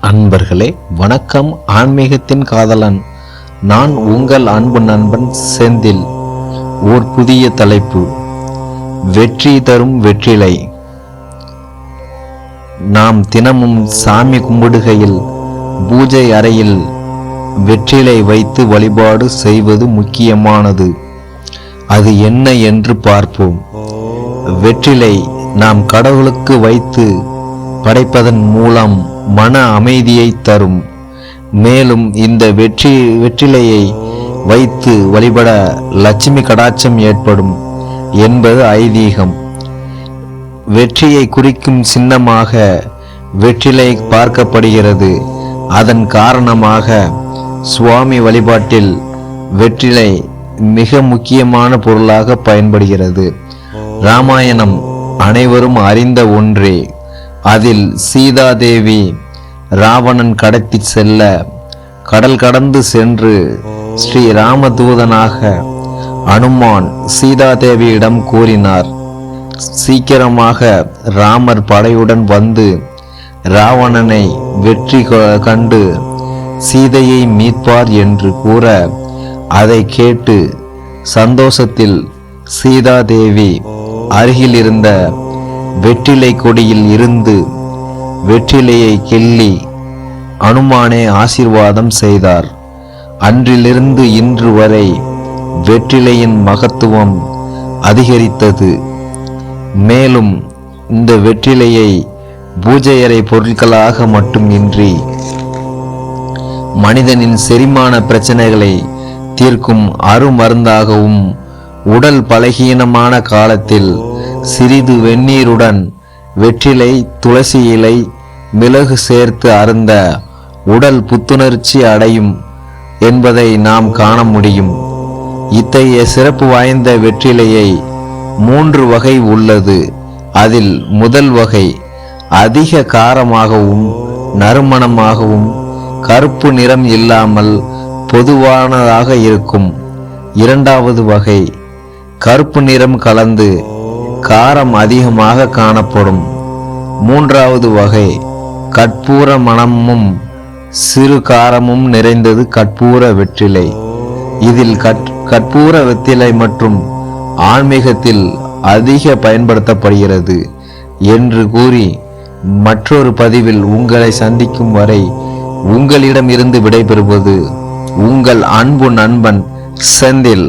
அன்பர்களே வணக்கம். ஆன்மீகத்தின் காதலன் நான் உங்கள் அன்பு நண்பன் செந்தில். ஓர் புதிய தலைப்பு, வெற்றி தரும் வெற்றிலை. நாம் தினமும் சாமி கும்பிடுகையில் பூஜை அறையில் வெற்றிலை வைத்து வழிபாடு செய்வது முக்கியமானது. அது என்ன என்று பார்ப்போம். வெற்றிலை நாம் கடவுளுக்கு வைத்து படைப்பதன் மூலம் மன அமைதியை தரும். மேலும் இந்த வெற்றிலையை வைத்து வழிபட லட்சுமி கடாட்சம் ஏற்படும் என்பது ஐதீகம். வெற்றியை குறிக்கும் சின்னமாக வெற்றிலை பார்க்கப்படுகிறது. அதன் காரணமாக சுவாமி வழிபாட்டில் வெற்றிலை மிக முக்கியமான பொருளாக பயன்படுகிறது. ராமாயணம் அனைவரும் அறிந்த ஒன்றே. அதில் சீதாதேவி ராவணன் கடத்தி செல்ல கடல் கடந்து சென்று ஸ்ரீ ராமதூதனாக அனுமான் சீதாதேவியிடம் கூறினார், சீக்கிரமாக ராமர் படையுடன் வந்து ராவணனை வெற்றி கண்டு சீதையை மீட்பார் என்று கூற, அதை கேட்டு சந்தோஷத்தில் சீதாதேவி அருகில் இருந்த வெற்றிலை கொடியில் இருந்து வெற்றிலையை கிள்ளி அனுமானே ஆசீர்வாதம் செய்தார். அன்றிலிருந்து இன்று வரை வெற்றிலையின் மகத்துவம் அதிகரித்தது. மேலும் இந்த வெற்றிலையை பூஜையறை பொருட்களாக மட்டுமின்றி மனிதனின் செரிமான பிரச்சனைகளை தீர்க்கும் அருமருந்தாகவும், உடல் பலகீனமான காலத்தில் சிறிது வெந்நீருடன் வெற்றிலை, துளசி இலை, மிளகு சேர்த்து அருந்த உடல் புத்துணர்ச்சி அடையும் என்பதை நாம் காண முடியும். இத்தகைய சிறப்பு வாய்ந்த வெற்றிலையை 3 வகை உள்ளது. அதில் முதல் வகை அதிக காரமாகவும் நறுமணமாகவும் கருப்பு நிறம் இல்லாமல் பொதுவானதாக இருக்கும். இரண்டாவது வகை கருப்பு நிறம் கலந்து காரம் அதிகமாக காணப்படும். மூன்றாவது வகை கற்பூர மணமும் சிறு காரமும் நிறைந்தது கற்பூர வெற்றிலை. இதில் கற்பூர வெற்றிலை மற்றும் ஆன்மீகத்தில் அதிக பயன்படுத்தப்படுகிறது என்று கூறி மற்றொரு பதிவில் உங்களை சந்திக்கும் வரை உங்களிடம் இருந்து விடைபெறுவது உங்கள் அன்பு நண்பன் செந்தில்.